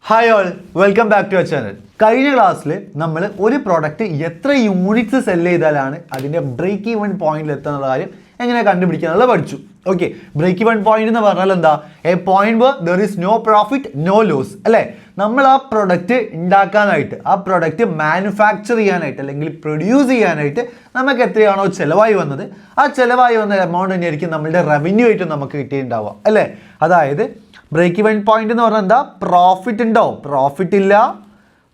Hi all, welcome back to our channel. കഴിഞ്ഞ ക്ലാസ്സിൽ നമ്മൾ ഒരു പ്രോഡക്റ്റ് എത്ര യൂണിറ്റ്സ് സെല് ചെയ്താലാണ് അതിൻ്റെ ബ്രേക്ക് ഈവൻ പോയിന്റിൽ എത്തുന്ന കാര്യം എങ്ങനെ കണ്ടുപിടിക്കാന്നുള്ളത് പഠിച്ചു. ഓക്കെ, ബ്രേക്ക് ഈവൻ പോയിന്റ് എന്ന് പറഞ്ഞാൽ എന്താ? A point where there is no profit no loss അല്ലേ. നമ്മൾ ആ പ്രൊഡക്റ്റ് ഉണ്ടാക്കാനായിട്ട്, ആ പ്രൊഡക്റ്റ് മാനുഫാക്ചർ ചെയ്യാനായിട്ട് അല്ലെങ്കിൽ പ്രൊഡ്യൂസ് ചെയ്യാനായിട്ട് നമുക്ക് എത്രയാണോ ചിലവായി വന്നത്, ആ ചിലവായി വന്ന എമൗണ്ട് തന്നെയായിരിക്കും നമ്മളുടെ റവന്യൂ ആയിട്ട് നമുക്ക് കിട്ടിയിട്ടുണ്ടാവുക അല്ലേ. അതായത് ബ്രേക്ക് ഈവൻ പോയിന്റ് എന്ന് പറഞ്ഞാൽ എന്താ? പ്രോഫിറ്റ് ഉണ്ടോ? പ്രോഫിറ്റ് ഇല്ല,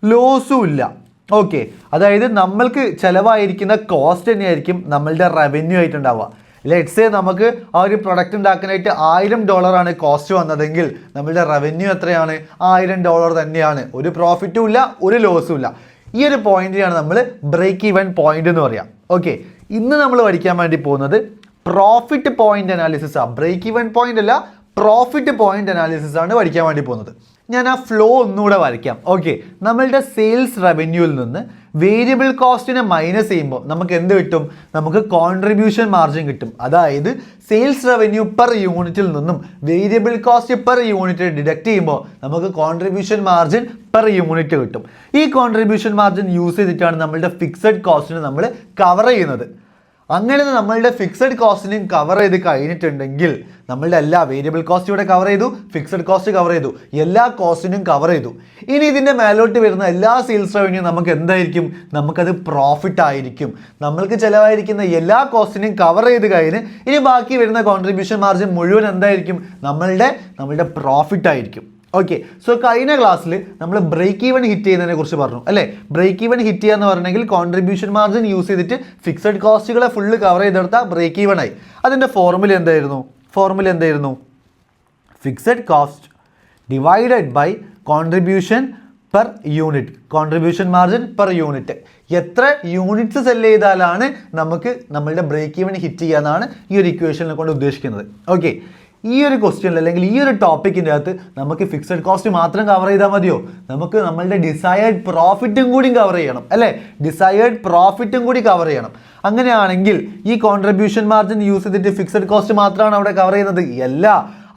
ലോസും ഇല്ല. ഓക്കെ, അതായത് നമ്മൾക്ക് ചിലവായിരിക്കുന്ന കോസ്റ്റ് തന്നെയായിരിക്കും നമ്മളുടെ റവന്യൂ ആയിട്ടുണ്ടാവുക. ലെറ്റ്സ് സേ നമുക്ക് ആ ഒരു പ്രൊഡക്റ്റ് ഉണ്ടാക്കാനായിട്ട് $1000 കോസ്റ്റ് വന്നതെങ്കിൽ നമ്മളുടെ റവന്യൂ എത്രയാണ്? $1000 തന്നെയാണ്. ഒരു പ്രോഫിറ്റും ഇല്ല, ഒരു ലോസും ഇല്ല. ഈ ഒരു പോയിന്റിനാണ് നമ്മൾ ബ്രേക്ക് ഈവൻ പോയിന്റ് എന്ന് പറയാം. ഓക്കെ, ഇന്ന് നമ്മൾ പഠിക്കാൻ വേണ്ടി പോകുന്നത് പ്രോഫിറ്റ് പോയിന്റ് അനാലിസിസ് ആണ്. ബ്രേക്ക് ഈവൻ പോയിന്റ് അല്ല, പ്രോഫിറ്റ് പോയിന്റ് അനാലിസിസ് ആണ് പഠിക്കാൻ വേണ്ടി പോകുന്നത്. ഞാൻ ആ ഫ്ലോ ഒന്നുകൂടെ വരയ്ക്കാം. ഓക്കെ, നമ്മളുടെ സെയിൽസ് റവന്യൂവിൽ നിന്ന് വേരിയബിൾ കോസ്റ്റിനെ മൈനസ് ചെയ്യുമ്പോൾ നമുക്ക് എന്ത് കിട്ടും? നമുക്ക് കോൺട്രിബ്യൂഷൻ മാർജിൻ കിട്ടും. അതായത് സെയിൽസ് റവന്യൂ പെർ യൂണിറ്റിൽ നിന്നും variable cost per unit deduct ചെയ്യുമ്പോൾ നമുക്ക് കോൺട്രിബ്യൂഷൻ മാർജിൻ പെർ യൂണിറ്റ് കിട്ടും. ഈ കോൺട്രിബ്യൂഷൻ മാർജിൻ യൂസ് ചെയ്തിട്ടാണ് നമ്മളുടെ ഫിക്സഡ് കോസ്റ്റിനെ നമ്മൾ കവർ ചെയ്യുന്നത്. അങ്ങനെ നമ്മളുടെ ഫിക്സഡ് കോസ്റ്റിനും കവർ ചെയ്ത് കഴിഞ്ഞിട്ടുണ്ടെങ്കിൽ നമ്മളുടെ എല്ലാ വേരിയബിൾ കോസ്റ്റ് ഇവിടെ കവർ ചെയ്തു, ഫിക്സഡ് കോസ്റ്റ് കവർ ചെയ്തു, എല്ലാ കോസ്റ്റിനും കവർ ചെയ്തു. ഇനി ഇതിൻ്റെ മേലോട്ട് വരുന്ന എല്ലാ സെയിൽസ് റവന്യൂ നമുക്ക് എന്തായിരിക്കും? നമുക്കത് പ്രോഫിറ്റ് ആയിരിക്കും. നമ്മൾക്ക് ചിലവായിരിക്കുന്ന എല്ലാ കോസ്റ്റിനും കവർ ചെയ്ത് കഴിഞ്ഞ് ഇനി ബാക്കി വരുന്ന കോൺട്രിബ്യൂഷൻ മാർജിൻ മുഴുവൻ എന്തായിരിക്കും? നമ്മളുടെ പ്രോഫിറ്റ് ആയിരിക്കും. ഓക്കെ, സോ കഴിഞ്ഞ ക്ലാസ്സിൽ നമ്മൾ ബ്രേക്ക് ഈവൻ ഹിറ്റ് ചെയ്യുന്നതിനെ കുറിച്ച് പറഞ്ഞു അല്ലേ. ബ്രേക്ക് ഈവൻ ഹിറ്റ് ചെയ്യുക എന്ന് പറഞ്ഞെങ്കിൽ കോൺട്രിബ്യൂഷൻ മാർജിൻ യൂസ് ചെയ്തിട്ട് ഫിക്സഡ് കോസ്റ്റുകളെ ഫുള്ള് കവർ ചെയ്തെടുത്താൽ ബ്രേക്ക് ഈവൻ ആയി. അതിൻ്റെ ഫോർമുല എന്തായിരുന്നു? Fixed cost divided by contribution per unit, contribution margin per unit. എത്ര യൂണിറ്റ്സ് സെല് ചെയ്താലാണ് നമുക്ക് നമ്മളുടെ ബ്രേക്ക് ഈവൻ ഹിറ്റ് ചെയ്യാന്നാണ് ഈ ഒരു ഇക്വേഷനെ കൊണ്ട് ഉദ്ദേശിക്കുന്നത്. ഓക്കെ, ഈ ഒരു ക്വസ്റ്റ്യനിൽ അല്ലെങ്കിൽ ഈ ഒരു ടോപ്പിക്കിൻ്റെ അകത്ത് നമുക്ക് ഫിക്സഡ് കോസ്റ്റ് മാത്രം കവർ ചെയ്താൽ മതിയോ? നമുക്ക് നമ്മളുടെ ഡിസയേർഡ് പ്രോഫിറ്റും കൂടി കവർ ചെയ്യണം അല്ലേ. ഡിസയേർഡ് പ്രോഫിറ്റും കൂടി കവർ ചെയ്യണം. അങ്ങനെയാണെങ്കിൽ ഈ കോൺട്രിബ്യൂഷൻ മാർജിൻ യൂസ് ചെയ്തിട്ട് ഫിക്സഡ് കോസ്റ്റ് മാത്രമാണ് അവിടെ കവർ ചെയ്യുന്നത്? അല്ല,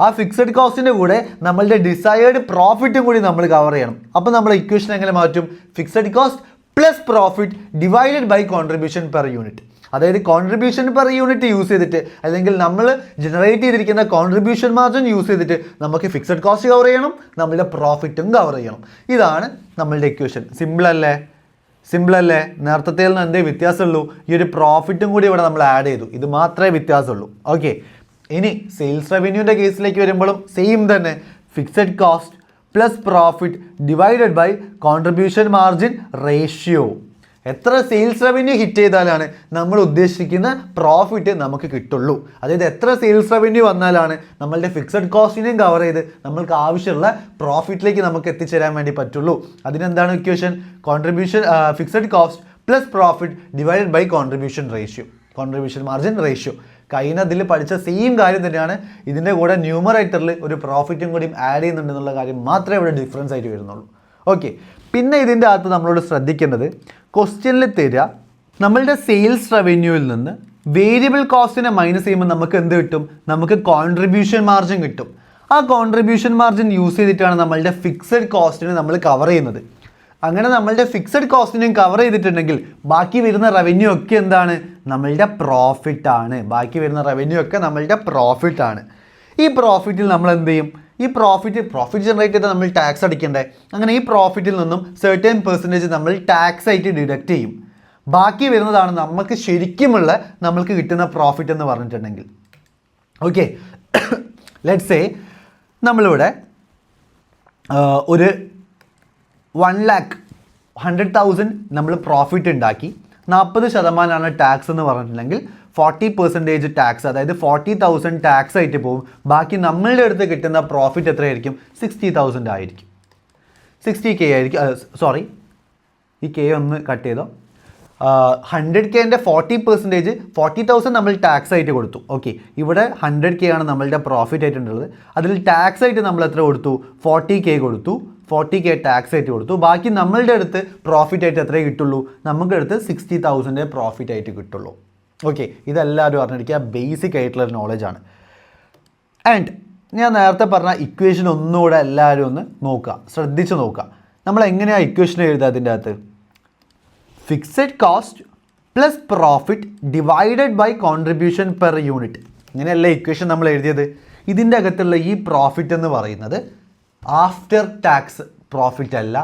ആ ഫിക്സഡ് കോസ്റ്റിൻ്റെ കൂടെ നമ്മളുടെ ഡിസയേർഡ് പ്രോഫിറ്റും കൂടി നമ്മൾ കവർ ചെയ്യണം. അപ്പോൾ നമ്മൾ ഇക്വേഷൻ എങ്ങനെ മാറ്റും? Fixed cost plus profit divided by contribution per unit. അതായത് കോൺട്രിബ്യൂഷൻ പെർ യൂണിറ്റ് യൂസ് ചെയ്തിട്ട് അല്ലെങ്കിൽ നമ്മൾ ജനറേറ്റ് ചെയ്തിരിക്കുന്ന കോൺട്രിബ്യൂഷൻ മാർജിൻ യൂസ് ചെയ്തിട്ട് നമുക്ക് ഫിക്സഡ് കോസ്റ്റ് കവർ ചെയ്യണം, നമ്മളുടെ പ്രോഫിറ്റും കവർ ചെയ്യണം. ഇതാണ് നമ്മളുടെ ഇക്വേഷൻ. സിമ്പിൾ അല്ലേ? നേരത്തെ നിന്ന് എന്തേ വ്യത്യാസമുള്ളൂ? ഈ ഒരു പ്രോഫിറ്റും കൂടി ഇവിടെ നമ്മൾ ആഡ് ചെയ്തു. ഇത് മാത്രമേ വ്യത്യാസമുള്ളൂ. ഓക്കെ, ഇനി സെയിൽസ് റവന്യൂവിൻ്റെ കേസിലേക്ക് വരുമ്പോഴും സെയിം തന്നെ. Fixed cost plus profit divided by contribution margin ratio. എത്ര സെയിൽസ് റവന്യൂ ഹിറ്റ് ചെയ്താലാണ് നമ്മൾ ഉദ്ദേശിക്കുന്ന പ്രോഫിറ്റ് നമുക്ക് കിട്ടുള്ളൂ. അതായത് എത്ര സെയിൽസ് റവന്യൂ വന്നാലാണ് നമ്മളുടെ ഫിക്സഡ് കോസ്റ്റിനെയും കവർ ചെയ്ത് നമ്മൾക്ക് ആവശ്യമുള്ള പ്രോഫിറ്റിലേക്ക് നമുക്ക് എത്തിച്ചേരാൻ വേണ്ടി പറ്റുള്ളൂ. അതിനെന്താണ് equation? Fixed cost plus profit divided by contribution margin ratio. കഴിഞ്ഞതിൽ പഠിച്ച സെയിം കാര്യം തന്നെയാണ് ഇതിൻ്റെ കൂടെ ന്യൂമറേറ്ററിൽ ഒരു പ്രോഫിറ്റും കൂടിയും ആഡ് ചെയ്യുന്നുണ്ടെന്നുള്ള കാര്യം മാത്രമേ ഇവിടെ ഡിഫറൻസ് ആയിട്ട് വരുന്നുള്ളൂ. ഓക്കെ, പിന്നെ ഇതിൻ്റെ അകത്ത് നമ്മളോട് ശ്രദ്ധിക്കേണ്ടത്, ക്വസ്റ്റ്യനിൽ തരിക നമ്മളുടെ സെയിൽസ് റവന്യൂവിൽ നിന്ന് വേരിയബിൾ കോസ്റ്റിനെ മൈനസ് ചെയ്യുമ്പോൾ നമുക്ക് എന്ത് കിട്ടും? നമുക്ക് കോൺട്രിബ്യൂഷൻ മാർജിൻ കിട്ടും. ആ കോൺട്രിബ്യൂഷൻ മാർജിൻ യൂസ് ചെയ്തിട്ടാണ് നമ്മളുടെ ഫിക്സഡ് കോസ്റ്റിനെ നമ്മൾ കവർ ചെയ്യുന്നത്. അങ്ങനെ നമ്മളുടെ ഫിക്സഡ് കോസ്റ്റിനെയും കവർ ചെയ്തിട്ടുണ്ടെങ്കിൽ ബാക്കി വരുന്ന റവന്യൂ ഒക്കെ എന്താണ്? നമ്മളുടെ പ്രോഫിറ്റാണ്. ബാക്കി വരുന്ന റവന്യൂ ഒക്കെ നമ്മളുടെ പ്രോഫിറ്റാണ്. ഈ പ്രോഫിറ്റിൽ നമ്മൾ എന്ത് ചെയ്യും? ഈ പ്രോഫിറ്റ് ജനറേറ്റ് ചെയ്താൽ നമ്മൾ ടാക്സ് അടിക്കണ്ടേ? അങ്ങനെ ഈ പ്രോഫിറ്റിൽ നിന്നും സെർട്ടൻ പെർസെൻറ്റേജ് നമ്മൾ ടാക്സ് ആയിട്ട് ഡിഡക്റ്റ് ചെയ്യും. ബാക്കി വരുന്നതാണ് നമുക്ക് ശരിക്കുമുള്ള നമ്മൾക്ക് കിട്ടുന്ന പ്രോഫിറ്റ് എന്ന് പറഞ്ഞിട്ടുണ്ടെങ്കിൽ. ഓക്കെ, ലെറ്റ്സ് സേ നമ്മളിവിടെ ഒരു 1,00,000 നമ്മൾ പ്രോഫിറ്റ് ഉണ്ടാക്കി, 40% ടാക്സ് എന്ന് പറഞ്ഞിട്ടുണ്ടെങ്കിൽ 40% ടാക്സ്, അതായത് 40,000 ടാക്സ് ആയിട്ട് പോകും. ബാക്കി നമ്മളുടെ അടുത്ത് കിട്ടുന്ന പ്രോഫിറ്റ് എത്രയായിരിക്കും? 60,000 ആയിരിക്കും. 60K ആയിരിക്കും. സോറി, ഈ K ഒന്ന് കട്ട് ചെയ്തോ. 100Kൻ്റെ 40% 40,000 നമ്മൾ ടാക്സ് ആയിട്ട് കൊടുത്തു. ഓക്കെ, ഇവിടെ 100K ആണ് നമ്മളുടെ പ്രോഫിറ്റ് ആയിട്ടുള്ളത്. അതിൽ ടാക്സ് ആയിട്ട് നമ്മൾ എത്ര കൊടുത്തു? 40K കൊടുത്തു. 40K ടാക്സ് ആയിട്ട് കൊടുത്തു. ബാക്കി നമ്മളുടെ അടുത്ത് പ്രോഫിറ്റ് ആയിട്ട് എത്രയേ കിട്ടുള്ളൂ? നമുക്ക് അടുത്ത് 60,000 പ്രോഫിറ്റ് ആയിട്ട് കിട്ടുള്ളൂ. ഓക്കെ, ഇതെല്ലാവരും അറിഞ്ഞിരിക്കുക, ബേസിക് ആയിട്ടുള്ള നോളജാണ്. ആൻഡ് ഞാൻ നേരത്തെ പറഞ്ഞ ഇക്വേഷൻ ഒന്നുകൂടെ എല്ലാവരും ഒന്ന് നോക്കുക, ശ്രദ്ധിച്ച് നോക്കുക. നമ്മൾ എങ്ങനെയാണ് ഇക്വേഷൻ എഴുതുക? അതിൻ്റെ അകത്ത് fixed cost plus profit divided by contribution per unit, ഇങ്ങനെയല്ല ഇക്വേഷൻ നമ്മൾ എഴുതിയത്. ഇതിൻ്റെ അകത്തുള്ള ഈ പ്രോഫിറ്റ് എന്ന് പറയുന്നത് ആഫ്റ്റർ ടാക്സ് പ്രോഫിറ്റ് അല്ല,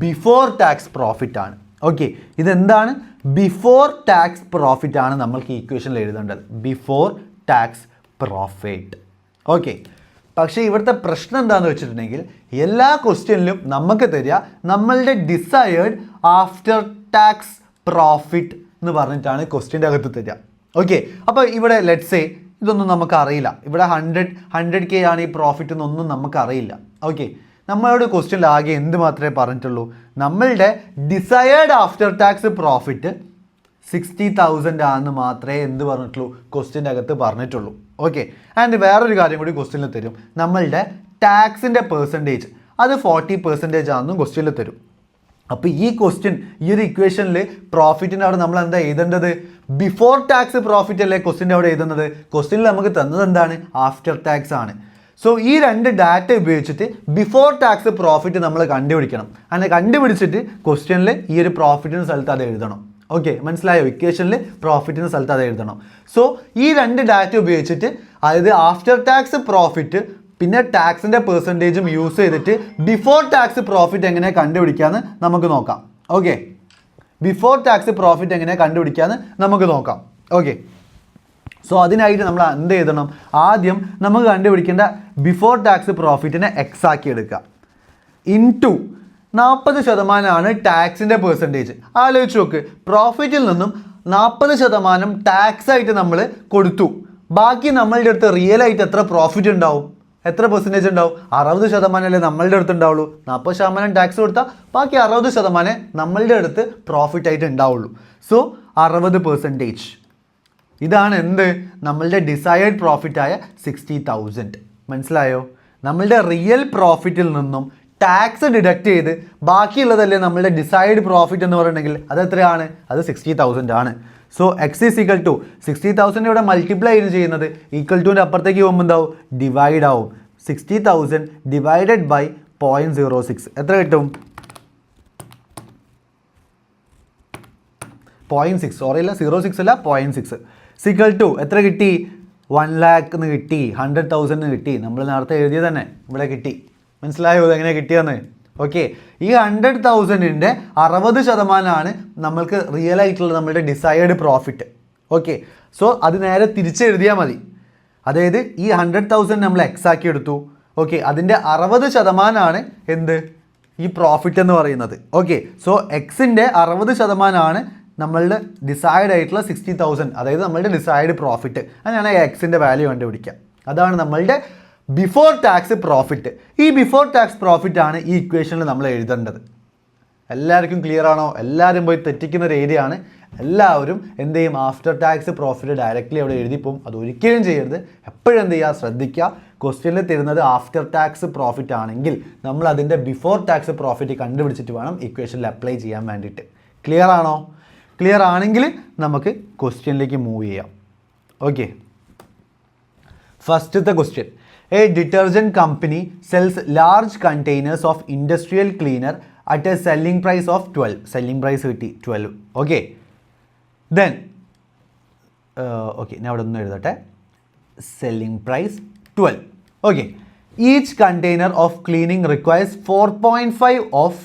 ബിഫോർ ടാക്സ് പ്രോഫിറ്റ് ആണ്. ഓക്കെ, ഇതെന്താണ്? ബിഫോർ ടാക്സ് പ്രോഫിറ്റ് ആണ് നമ്മൾക്ക് ഈ ഇക്വേഷനിൽ എഴുതേണ്ടത്, ബിഫോർ ടാക്സ് പ്രോഫിറ്റ്. ഓക്കെ, പക്ഷേ ഇവിടുത്തെ പ്രശ്നം എന്താണെന്ന് വെച്ചിട്ടുണ്ടെങ്കിൽ എല്ലാ ക്വസ്റ്റ്യനിലും നമുക്ക് തരിക നമ്മളുടെ ഡിസയേർഡ് ആഫ്റ്റർ ടാക്സ് പ്രോഫിറ്റ് എന്ന് പറഞ്ഞിട്ടാണ് ക്വസ്റ്റ്യൻ്റെ അകത്ത് തരിക. ഓക്കെ, അപ്പോൾ ഇവിടെ ലെറ്റ്സ് സേ ഇതൊന്നും നമുക്ക് അറിയില്ല, ഇവിടെ 100K ആണ് ഈ പ്രോഫിറ്റ് എന്നൊന്നും നമുക്കറിയില്ല. ഓക്കെ, നമ്മളോട് ക്വസ്റ്റ്യനിൽ ആകെ എന്ത് മാത്രമേ പറഞ്ഞിട്ടുള്ളൂ? നമ്മളുടെ ഡിസയേർഡ് ആഫ്റ്റർ ടാക്സ് പ്രോഫിറ്റ് 60,000 ആണെന്ന് മാത്രമേ എന്ത് പറഞ്ഞിട്ടുള്ളൂ? ക്വസ്റ്റ്യൻ്റെ അകത്ത് പറഞ്ഞിട്ടുള്ളൂ. ഓക്കെ, ആൻഡ് വേറൊരു കാര്യം കൂടി ക്വസ്റ്റ്യനിൽ തരും, നമ്മളുടെ ടാക്സിൻ്റെ പെർസെൻറ്റേജ് അത് 40% ആണെന്നും ക്വസ്റ്റ്യനിൽ തരും. അപ്പോൾ ഈ ക്വസ്റ്റ്യൻ, ഈ ഒരു ഇക്വേഷനിൽ പ്രോഫിറ്റിൻ്റെ അവിടെ നമ്മൾ എന്താ എഴുതേണ്ടത്? ബിഫോർ ടാക്സ് പ്രോഫിറ്റ് അല്ലേ ക്വസ്റ്റ്യൻ്റെ അവിടെ എഴുതുന്നത്? ക്വസ്റ്റ്യനിൽ നമുക്ക് തന്നത് എന്താണ്? ആഫ്റ്റർ ടാക്സ് ആണ്. സോ ഈ രണ്ട് ഡാറ്റ ഉപയോഗിച്ചിട്ട് ബിഫോർ ടാക്സ് പ്രോഫിറ്റ് നമ്മൾ കണ്ടുപിടിക്കണം. അങ്ങനെ കണ്ടുപിടിച്ചിട്ട് ക്വസ്റ്റ്യനിൽ ഈ ഒരു പ്രോഫിറ്റിൻ്റെ സ്ഥലത്ത് അത് എഴുതണം. ഓക്കെ, മനസ്സിലായോ? ഇക്വേഷനിൽ പ്രോഫിറ്റിൻ്റെ സ്ഥലത്ത് അത് എഴുതണം. സോ ഈ രണ്ട് ഡാറ്റ ഉപയോഗിച്ചിട്ട്, അതായത് ആഫ്റ്റർ ടാക്സ് പ്രോഫിറ്റ് പിന്നെ ടാക്സിൻ്റെ പെർസെൻറ്റേജും യൂസ് ചെയ്തിട്ട് ബിഫോർ ടാക്സ് പ്രോഫിറ്റ് എങ്ങനെ കണ്ടുപിടിക്കാമെന്ന് നമുക്ക് നോക്കാം. ഓക്കെ, ബിഫോർ ടാക്സ് പ്രോഫിറ്റ് എങ്ങനെ കണ്ടുപിടിക്കാമെന്ന് നമുക്ക് നോക്കാം. ഓക്കെ, സോ അതിനായിട്ട് നമ്മൾ എന്ത് എഴുതണം? ആദ്യം നമുക്ക് കണ്ടുപിടിക്കേണ്ട ബിഫോർ ടാക്സ് പ്രോഫിറ്റിനെ എക്സ് ആക്കി എടുക്കുക. ഇൻടു 40% ടാക്സിൻ്റെ പെർസെൻറ്റേജ്. ആലോചിച്ച് നോക്ക്, പ്രോഫിറ്റിൽ നിന്നും 40% ടാക്സ് ആയിട്ട് നമ്മൾ കൊടുത്തു. ബാക്കി നമ്മളുടെ അടുത്ത് റിയൽ ആയിട്ട് എത്ര പ്രോഫിറ്റ് ഉണ്ടാവും? എത്ര പെർസെൻറ്റേജ് ഉണ്ടാവും? 60% അല്ലേ നമ്മളുടെ അടുത്ത് ഉണ്ടാവുള്ളൂ. 40% ടാക്സ് കൊടുത്താൽ ബാക്കി 60% നമ്മളുടെ അടുത്ത് പ്രോഫിറ്റ് ആയിട്ട് ഉണ്ടാവുള്ളൂ. സോ 60%. ഇതാണ് എന്ത്? നമ്മളുടെ ഡിസയേർഡ് പ്രോഫിറ്റായ 60,000. മനസ്സിലായോ? നമ്മളുടെ റിയൽ പ്രോഫിറ്റിൽ നിന്നും ടാക്സ് ഡിഡക്റ്റ് ചെയ്ത് ബാക്കിയുള്ളതല്ലേ നമ്മളുടെ ഡിസൈഡ് പ്രോഫിറ്റ് എന്ന് പറയുന്നെങ്കിൽ അത് എത്രയാണ്? അത് 60,000 ആണ്. So X is equal to 60,000 ഇവിടെ മൾട്ടിപ്ലൈ ചെയ്യുന്നത് ഈക്വൽ ടുവിൻ്റെ അപ്പുറത്തേക്ക് പോകുമ്പോൾ എന്താവും? ഡിവൈഡ് ആവും. 60,000 ഡിവൈഡഡ് ബൈ 0.06 എത്ര കിട്ടും? 0.6, സോറി അല്ല 0.6 അല്ല 0.6 ഈക്വൽ ടു എത്ര കിട്ടി? 1 lakh എന്ന് കിട്ടി, 100,000 കിട്ടി. നമ്മൾ നേരത്തെ എഴുതിയത് തന്നെ ഇവിടെ കിട്ടി. മനസ്സിലായോ ഇതെങ്ങനെ കിട്ടിയെന്ന്? ഓക്കെ, ഈ 100,000ൻ്റെ 60% നമ്മൾക്ക് റിയൽ ആയിട്ടുള്ള നമ്മളുടെ ഡിസൈഡ് പ്രോഫിറ്റ്. ഓക്കെ, സോ അത് നേരെ തിരിച്ചെഴുതിയാൽ മതി. അതായത് ഈ 100,000 നമ്മൾ എക്സ് ആക്കി എടുത്തു. ഓക്കെ, അതിൻ്റെ 60% എന്ത്? ഈ പ്രോഫിറ്റ് എന്ന് പറയുന്നത്. ഓക്കെ, സോ എക്സിൻ്റെ 60% നമ്മളുടെ ഡിസൈഡ് ആയിട്ടുള്ള 60,000, അതായത് നമ്മളുടെ ഡിസൈഡ് പ്രോഫിറ്റ്. അങ്ങനെയാണ് എക്സിൻ്റെ വാല്യൂ കണ്ടുപിടിക്കുക. അതാണ് നമ്മളുടെ ബിഫോർ ടാക്സ് പ്രോഫിറ്റ്. ഈ ബിഫോർ ടാക്സ് പ്രോഫിറ്റ് ആണ് ഈ ഇക്വേഷനിൽ നമ്മൾ എഴുതേണ്ടത്. എല്ലാവർക്കും ക്ലിയർ ആണോ? എല്ലാവരും പോയി തെറ്റിക്കുന്ന ഒരു ഏരിയ ആണ്. എല്ലാവരും എന്ത് ചെയ്യും? ആഫ്റ്റർ ടാക്സ് പ്രോഫിറ്റ് ഡയറക്റ്റ്ലി അവിടെ എഴുതിപ്പോവും. അത് ഒരിക്കലും ചെയ്യരുത്. എപ്പോഴും എന്ത് ചെയ്യുക? ശ്രദ്ധിക്കുക, ക്വസ്റ്റ്യനിൽ തരുന്നത് ആഫ്റ്റർ ടാക്സ് പ്രോഫിറ്റ് ആണെങ്കിൽ നമ്മൾ അതിൻ്റെ ബിഫോർ ടാക്സ് പ്രോഫിറ്റ് കണ്ടുപിടിച്ചിട്ട് വേണം ഇക്വേഷനിൽ അപ്ലൈ ചെയ്യാൻ വേണ്ടിയിട്ട്. ക്ലിയർ ആണോ? ക്ലിയർ ആണെങ്കിൽ നമുക്ക് ക്വസ്റ്റ്യനിലേക്ക് മൂവ് ചെയ്യാം. ഓക്കെ, ഫസ്റ്റത്തെ question. A detergent company sells large containers of industrial cleaner at a selling price of 12. Selling price 12. Okay. Then, okay, now ഇവിടെ ഒന്ന് എഴുതട്ടെ. Selling price 12. Okay. Each container of cleaning requires 4.5 of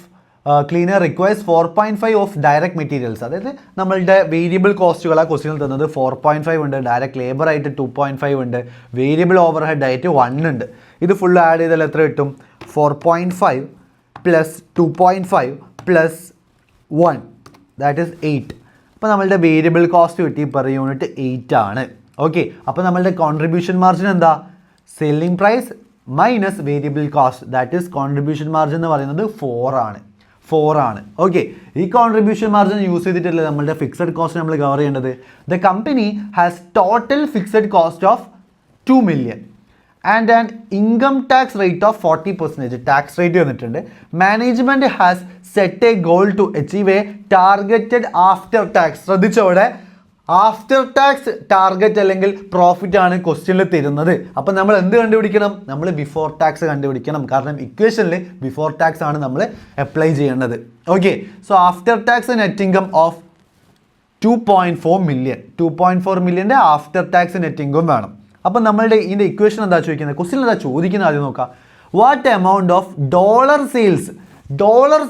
cleaner requires 4.5 of direct materials. അതായത് നമ്മളുടെ variable കോസ്റ്റുകൾ ആ ക്വസ്റ്റ്യനിൽ തന്നത് 4.5 ഉണ്ട്, direct labour ആയിട്ട് 2.5 ഉണ്ട്, വേരിയബിൾ ഓവർ ഹെഡ് ആയിട്ട് 1 ഉണ്ട്. ഇത് ഫുൾ ആഡ് ചെയ്താൽ എത്ര കിട്ടും? 4.5 പ്ലസ് 2.5 പ്ലസ് 1 ദാറ്റ് ഈസ് 8. അപ്പോൾ നമ്മളുടെ വേരിയബിൾ കോസ്റ്റ് കിട്ടി പെർ യൂണിറ്റ് 8 ആണ്. ഓക്കെ, അപ്പോൾ നമ്മളുടെ കോൺട്രിബ്യൂഷൻ മാർജിൻ എന്താ? Selling price minus variable cost that is contribution margin എന്ന് പറയുന്നത് 4 ആണ്. ഓക്കെ, ഈ കോൺട്രിബ്യൂഷൻ മാർജിൻ യൂസ് ചെയ്തിട്ടല്ലേ നമ്മളുടെ ഫിക്സഡ് കോസ്റ്റ് നമ്മൾ കവർ ചെയ്യേണ്ടത്. The company has total fixed cost of 2 million and an income tax rate of 40%. Tax rate വന്നിട്ടുണ്ട്. Management has set a goal to achieve a targeted after tax. ശ്രദ്ധിച്ചോടെ after tax target അല്ലെങ്കിൽ profit ആണ് ക്വസ്റ്റ്യനിൽ തരുന്നത്. അപ്പം നമ്മൾ എന്ത് കണ്ടുപിടിക്കണം? നമ്മൾ ബിഫോർ ടാക്സ് കണ്ടുപിടിക്കണം. കാരണം ഇക്വേഷനിൽ ബിഫോർ ടാക്സ് ആണ് നമ്മൾ അപ്ലൈ ചെയ്യേണ്ടത്. Okay, so after tax net income of 2.4 million. 2.4 മില്യൻ്റെ ആഫ്റ്റർ ടാക്സ് നെറ്റ് ഇൻകം വേണം. അപ്പം നമ്മളുടെ ഇതിൻ്റെ ഇക്വേഷൻ എന്താ ചോദിക്കുന്നത്? ക്വസ്റ്റ്യൻ എന്താ ചോദിക്കുന്നത്? ആദ്യം നോക്കാം. വാട്ട് എമൗണ്ട് ഓഫ് ഡോളർ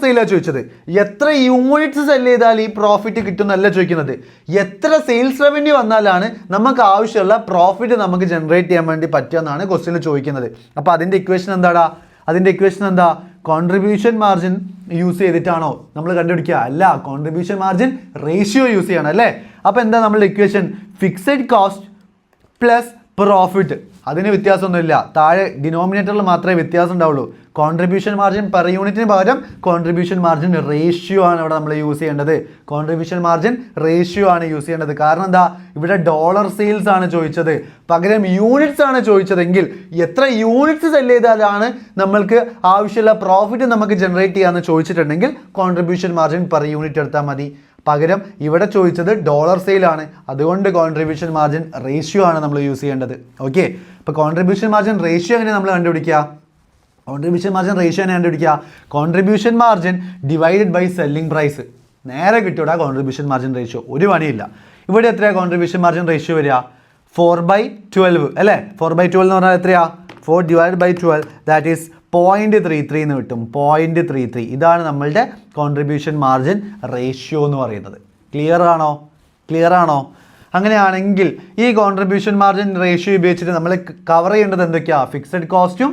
സെയിലാണ് ചോദിച്ചത്. എത്ര യൂണിറ്റ്സ് സെല് ചെയ്താൽ ഈ പ്രോഫിറ്റ് കിട്ടുന്നല്ല ചോദിക്കുന്നത്. എത്ര സെയിൽസ് റവന്യൂ വന്നാലാണ് നമുക്ക് ആവശ്യമുള്ള പ്രോഫിറ്റ് നമുക്ക് ജനറേറ്റ് ചെയ്യാൻ വേണ്ടി പറ്റുക എന്നാണ് ക്വസ്റ്റ്യനിൽ ചോദിക്കുന്നത്. അപ്പോൾ അതിൻ്റെ ഇക്വേഷൻ എന്താടാ? അതിൻ്റെ ഇക്വേഷൻ എന്താ? കോൺട്രിബ്യൂഷൻ മാർജിൻ യൂസ് ചെയ്തിട്ടാണോ നമ്മൾ കണ്ടുപിടിക്കുക? അല്ല, കോൺട്രിബ്യൂഷൻ മാർജിൻ റേഷ്യോ യൂസ് ചെയ്യണം അല്ലേ. അപ്പോൾ എന്താ നമ്മളുടെ equation? Fixed cost plus profit. അതിന് വ്യത്യാസമൊന്നുമില്ല, താഴെ ഡിനോമിനേറ്ററിൽ മാത്രമേ വ്യത്യാസം ഉണ്ടാവുള്ളൂ. കോൺട്രിബ്യൂഷൻ മാർജിൻ പെർ യൂണിറ്റിന് പകരം കോൺട്രിബ്യൂഷൻ മാർജിൻ റേഷ്യോ ആണ് ഇവിടെ നമ്മൾ യൂസ് ചെയ്യേണ്ടത്. കോൺട്രിബ്യൂഷൻ മാർജിൻ റേഷ്യോ ആണ് യൂസ് ചെയ്യേണ്ടത്. കാരണം എന്താ? ഇവിടെ ഡോളർ സെയിൽസ് ആണ് ചോദിച്ചത്, പകരം യൂണിറ്റ്സ് ആണ് ചോദിച്ചതെങ്കിൽ എത്ര യൂണിറ്റ്സ് സെല് ചെയ്താലാണ് നമ്മൾക്ക് ആവശ്യമുള്ള പ്രോഫിറ്റ് നമുക്ക് ജനറേറ്റ് ചെയ്യാമെന്ന് ചോദിച്ചിട്ടുണ്ടെങ്കിൽ കോൺട്രിബ്യൂഷൻ മാർജിൻ പെർ യൂണിറ്റ് എടുത്താൽ മതി. പകരം ഇവിടെ ചോദിച്ചത് ഡോളർ സെയിലാണ്, അതുകൊണ്ട് കോൺട്രിബ്യൂഷൻ മാർജിൻ റേഷ്യോ ആണ് നമ്മൾ യൂസ് ചെയ്യേണ്ടത്. ഓക്കെ, അപ്പോൾ കോൺട്രിബ്യൂഷൻ മാർജിൻ റേഷ്യോ എങ്ങനെ നമ്മൾ കണ്ടുപിടിക്കുക? കോൺട്രിബ്യൂഷൻ മാർജിൻ റേഷ്യോ എങ്ങനെ കണ്ടുപിടിക്കുക? Contribution margin divided by selling price. നേരെ കിട്ടൂടാ കോൺട്രിബ്യൂഷൻ മാർജിൻ റേഷ്യോ, ഒരു പണിയില്ല. ഇവിടെ എത്രയാണ് കോൺട്രിബ്യൂഷൻ മാർജിൻ റേഷ്യോ വരിക? 4/12 അല്ലേ. 4/12 എന്ന് പറഞ്ഞാൽ എത്രയാ? 4 ഡിവൈഡ് ബൈ 12 ദാറ്റ് ഈസ് 0.33 എന്ന് കിട്ടും. 0.33 ഇതാണ് നമ്മളുടെ കോൺട്രിബ്യൂഷൻ മാർജിൻ റേഷ്യോ എന്ന് പറയുന്നത്. ക്ലിയർ ആണോ? അങ്ങനെയാണെങ്കിൽ ഈ കോൺട്രിബ്യൂഷൻ മാർജിൻ റേഷ്യോ ഉപയോഗിച്ചിട്ട് നമ്മൾ കവർ ചെയ്യേണ്ടത് എന്തൊക്കെയാണ്? ഫിക്സഡ് കോസ്റ്റും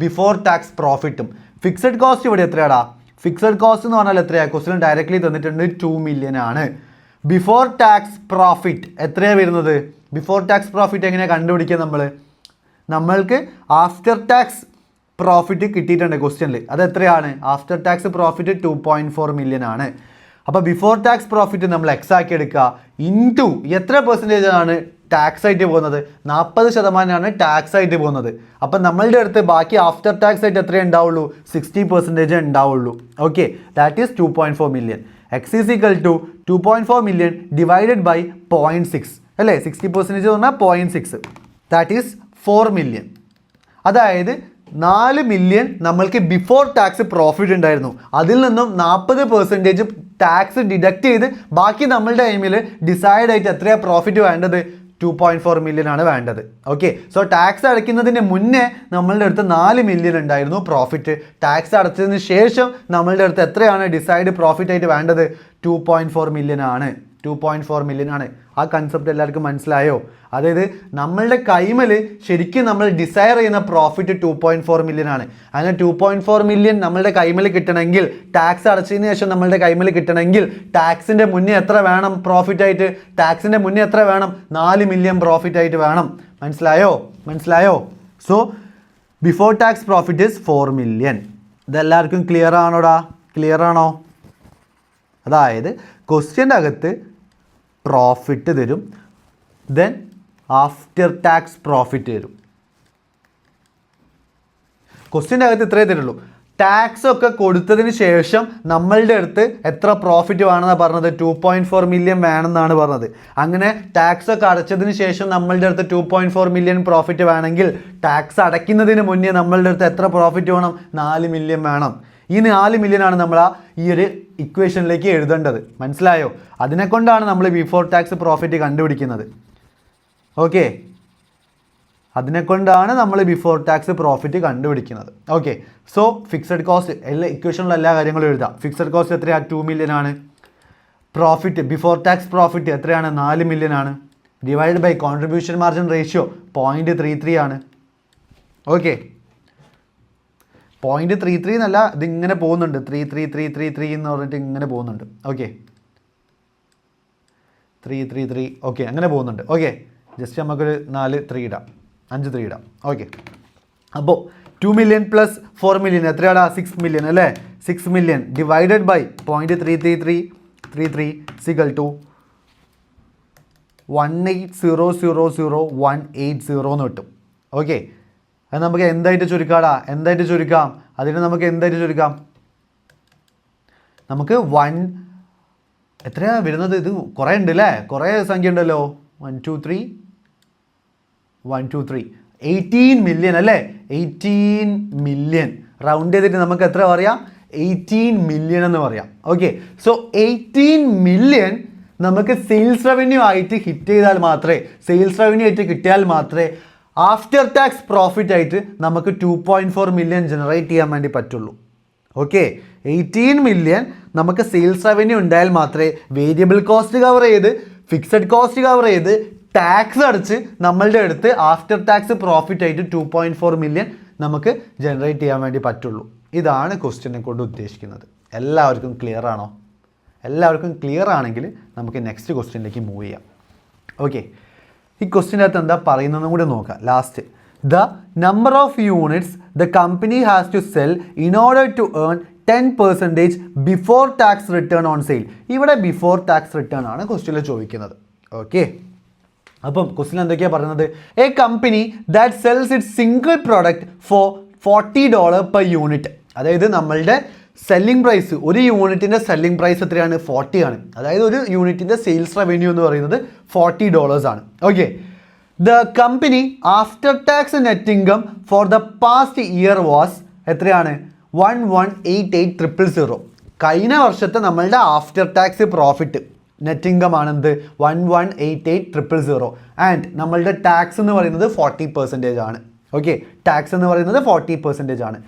ബിഫോർ ടാക്സ് പ്രോഫിറ്റും. ഫിക്സഡ് കോസ്റ്റ് ഇവിടെ എത്രയാടാ? ഫിക്സഡ് കോസ്റ്റ് എന്ന് പറഞ്ഞാൽ എത്രയാണ്? ക്വസ്റ്റ്യൻ ഡയറക്റ്റ്ലി തന്നിട്ടുണ്ട് 2 മില്യൺ ആണ്. ബിഫോർ ടാക്സ് പ്രോഫിറ്റ് എത്രയാണ് വരുന്നത്? ബിഫോർ ടാക്സ് പ്രോഫിറ്റ് എങ്ങനെയാണ് കണ്ടുപിടിക്കുക? നമ്മൾക്ക് ആഫ്റ്റർ ടാക്സ് പ്രോഫിറ്റ് കിട്ടിയിട്ടുണ്ട് ക്വസ്റ്റ്യനിൽ. അത് എത്രയാണ്? ആഫ്റ്റർ ടാക്സ് പ്രോഫിറ്റ് 2.4 മില്യൺ ആണ്. അപ്പോൾ ബിഫോർ ടാക്സ് പ്രോഫിറ്റ് നമ്മൾ എക്സ് ആക്കി എടുക്കുക ഇൻറ്റു എത്ര പെർസെൻറ്റേജ് ആണ് ടാക്സ് ആയിട്ട് പോകുന്നത്? 40% ടാക്സ് ആയിട്ട് പോകുന്നത്. അപ്പം നമ്മളുടെ അടുത്ത് ബാക്കി ആഫ്റ്റർ ടാക്സ് ആയിട്ട് എത്രയേ ഉണ്ടാവുള്ളൂ? 60% ഉണ്ടാവുള്ളൂ. Okay, that is 2.4 million. X is equal to 2.4 million divided by 0.6 അല്ലേ. 60% എന്ന് പറഞ്ഞാൽ 0.6 ദാറ്റ് ഈസ് 4 മില്യൺ. അതായത് 4 മില്യൺ നമ്മൾക്ക് ബിഫോർ ടാക്സ് പ്രോഫിറ്റ് ഉണ്ടായിരുന്നു. അതിൽ നിന്നും 40% ടാക്സ് ഡിഡക്റ്റ് ചെയ്ത് ബാക്കി നമ്മളുടെ ടൈമിൽ ഡിസൈഡ് ആയിട്ട് എത്രയാണ് പ്രോഫിറ്റ് വേണ്ടത്? 2.4 മില്യൺ ആണ് വേണ്ടത്. ഓക്കെ, സോ ടാക്സ് അടയ്ക്കുന്നതിന് മുന്നേ നമ്മളുടെ അടുത്ത് 4 മില്യൺ ഉണ്ടായിരുന്നു പ്രോഫിറ്റ്. ടാക്സ് അടച്ചതിന് ശേഷം നമ്മളുടെ അടുത്ത് എത്രയാണ് ഡിസൈഡ് പ്രോഫിറ്റ് ആയിട്ട് വേണ്ടത്? 2.4 മില്യൺ ആണ്. 2.4 മില്യൺ ആണ്. ആ കൺസെപ്റ്റ് എല്ലാവർക്കും മനസ്സിലായോ? അതായത് നമ്മളുടെ കൈമൽ ശരിക്കും നമ്മൾ ഡിസയർ ചെയ്യുന്ന പ്രോഫിറ്റ് 2.4 മില്യൺ ആണ്. അങ്ങനെ 2.4 മില്യൺ നമ്മളുടെ കൈമൽ കിട്ടണമെങ്കിൽ, ടാക്സ് അടച്ചതിന് ശേഷം നമ്മളുടെ കൈമൽ കിട്ടണമെങ്കിൽ ടാക്സിൻ്റെ മുന്നേ എത്ര വേണം പ്രോഫിറ്റ് ആയിട്ട്? ടാക്സിൻ്റെ മുന്നേ എത്ര വേണം? 4 മില്യൺ പ്രോഫിറ്റ് ആയിട്ട് വേണം. മനസ്സിലായോ? So before tax profit is 4 million. ഇതെല്ലാവർക്കും ക്ലിയർ ആണോ? അതായത് ക്വസ്റ്റ്യൻ്റെ അകത്ത് പ്രോഫിറ്റ് തരും, ദെൻ ആഫ്റ്റർ ടാക്സ് പ്രോഫിറ്റ് തരും. ക്വസ്റ്റ്യൻ്റെ അകത്ത് ഇത്രയേ തരുള്ളൂ. ടാക്സ് ഒക്കെ കൊടുത്തതിന് ശേഷം നമ്മളുടെ അടുത്ത് എത്ര പ്രോഫിറ്റ് വേണമെന്നാണ് പറഞ്ഞത്? 2.4 മില്യൺ വേണമെന്നാണ് പറഞ്ഞത്. അങ്ങനെ ടാക്സ് ഒക്കെ അടച്ചതിന് ശേഷം നമ്മളുടെ അടുത്ത് 2.4 മില്യൺ പ്രോഫിറ്റ് വേണമെങ്കിൽ ടാക്സ് അടയ്ക്കുന്നതിന് മുന്നേ നമ്മളുടെ അടുത്ത് എത്ര പ്രോഫിറ്റ് വേണം? 4 മില്യൺ വേണം. ഈ 4 മില്യൺ ആണ് നമ്മൾ ഈ ഒരു ഇക്വേഷനിലേക്ക് എഴുതേണ്ടത്. മനസ്സിലായോ? അതിനെക്കൊണ്ടാണ് നമ്മൾ ബിഫോർ ടാക്സ് പ്രോഫിറ്റ് കണ്ടുപിടിക്കുന്നത്. ഓക്കെ, അതിനെക്കൊണ്ടാണ് നമ്മൾ ബിഫോർ ടാക്സ് പ്രോഫിറ്റ് കണ്ടുപിടിക്കുന്നത്. ഓക്കെ, സോ ഫിക്സഡ് കോസ്റ്റ് എല്ലാ ഇക്വേഷനിലുള്ള എല്ലാ കാര്യങ്ങളും എഴുതാം. ഫിക്സഡ് കോസ്റ്റ് എത്രയാണ്? 2 മില്യൺ ആണ്. പ്രോഫിറ്റ് ബിഫോർ ടാക്സ് പ്രോഫിറ്റ് എത്രയാണ്? 4 മില്യൺ ആണ്. Divide by contribution margin ratio 0.33 ആണ്. ഓക്കെ, 0.33 എന്നല്ല, ഇതിങ്ങനെ പോകുന്നുണ്ട്. 3 എന്ന് പറഞ്ഞിട്ട് ഇങ്ങനെ പോകുന്നുണ്ട്. ഓക്കെ, 3 ഓക്കെ, അങ്ങനെ പോകുന്നുണ്ട്. ഓക്കെ, ജസ്റ്റ് നമുക്കൊരു 3 ഇടാം. ഓക്കെ, അപ്പോൾ 2 മില്യൺ പ്ലസ് 4 മില്യൺ എത്രയാടാ? 6 മില്യൺ അല്ലേ. 6 million divided by 0.333 equal to 180000180 എന്ന് കിട്ടും. ഓക്കെ, അത് നമുക്ക് എന്തായിട്ട് ചുരുക്കാം? അതിന് നമുക്ക് എന്തായിട്ട് ചുരുക്കാം? നമുക്ക് എത്രയാ വരുന്നത്? ഇത് കുറേ ഉണ്ട് അല്ലേ, കുറേ സംഖ്യ ഉണ്ടല്ലോ. 18 മില്യൺ അല്ലേ? 18 മില്യൺ റൗണ്ട് ചെയ്തിട്ട് നമുക്ക് എത്ര പറയാം? 18 മില്യൺ എന്ന് പറയാം. ഓക്കെ, സോ 18 മില്യൺ നമുക്ക് സെയിൽസ് റവന്യൂ ആയിട്ട് ഹിറ്റ് ചെയ്താൽ മാത്രമേ, സെയിൽസ് റവന്യൂ ആയിട്ട് കിട്ടിയാൽ മാത്രമേ ആഫ്റ്റർ ടാക്സ് പ്രോഫിറ്റ് ആയിട്ട് നമുക്ക് 2.4 മില്യൺ ജനറേറ്റ് ചെയ്യാൻ വേണ്ടി പറ്റുള്ളൂ. ഓക്കെ, 18 മില്യൺ നമുക്ക് സെയിൽസ് റവന്യൂ ഉണ്ടായാൽ മാത്രമേ വേരിയബിൾ കോസ്റ്റ് കവർ ചെയ്ത് ഫിക്സഡ് കോസ്റ്റ് കവർ ചെയ്ത് ടാക്സ് അടച്ച് നമ്മളുടെ അടുത്ത് ആഫ്റ്റർ ടാക്സ് പ്രോഫിറ്റ് ആയിട്ട് 2.4 മില്യൺ നമുക്ക് ജനറേറ്റ് ചെയ്യാൻ വേണ്ടി പറ്റുള്ളൂ. ഇതാണ് ക്വസ്റ്റ്യനെ കൊണ്ട് ഉദ്ദേശിക്കുന്നത്. എല്ലാവർക്കും ക്ലിയർ ആണോ? എല്ലാവർക്കും ക്ലിയർ ആണെങ്കിൽ നമുക്ക് നെക്സ്റ്റ് ക്വസ്റ്റ്യനിലേക്ക് മൂവ് ചെയ്യാം. ഓക്കെ, ഈ ക്വസ്റ്റ്യൻ്റെ അകത്ത് എന്താ പറയുന്നതെന്നും കൂടി നോക്കാം. Last, the number of units the company has to sell in order to earn 10% before tax return on sale. ഇവിടെ ബിഫോർ ടാക്സ് റിട്ടേൺ ആണ് ക്വസ്റ്റ്യനിൽ ചോദിക്കുന്നത്. ഓക്കെ, അപ്പം ക്വസ്റ്റ്യൻ എന്തൊക്കെയാണ് പറയുന്നത്? A company that sells it single product for $40 per unit. അതായത് നമ്മളുടെ selling price, ഒരു യൂണിറ്റിൻ്റെ സെല്ലിംഗ് പ്രൈസ് എത്രയാണ്? 40 ആണ്. അതായത് ഒരു യൂണിറ്റിൻ്റെ സെയിൽസ് റവന്യൂ എന്ന് പറയുന്നത് $40 ആണ്. Okay, the company after tax net income for the past year was എത്രയാണ്? 1188,000. കഴിഞ്ഞ വർഷത്തെ നമ്മളുടെ after tax profit net income ആണെന്ത്? 1188,000. ആൻഡ് നമ്മളുടെ ടാക്സ് എന്ന് പറയുന്നത് 40% ആണ്. ഓക്കെ, ടാക്സ് എന്ന് പറയുന്നത് 40% ആണ്.